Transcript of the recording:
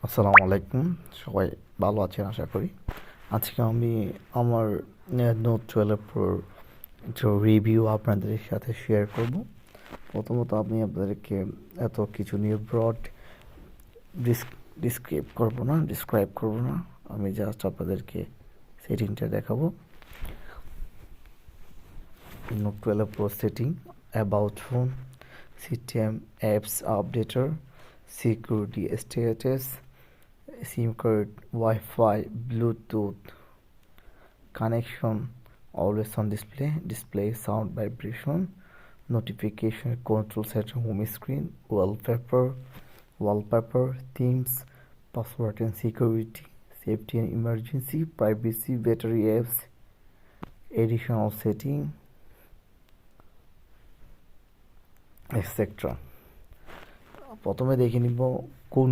আসসালামু আলাইকুম। সবাই ভালো আছেন আশা করি। আজকে আমি আমার নোট 12 প্রোর কিছু রিভিউ আপনাদের সাথে শেয়ার করব। প্রথমত আমি আপনাদেরকে এত কিছু নিয়ে ব্রড ডিসক্রাইব করব না। আমি জাস্ট আপনাদেরকে সেটিংটা দেখাবো। Note 12 pro setting, about phone, system apps updater, security status, SIM card, Wi-Fi, Bluetooth, connection, always on display sound vibration, notification, control center, home screen, wallpaper, themes, password and security, safety and emergency, privacy, battery apps, additional setting, etc. প্রথমে দেখে নিব কোন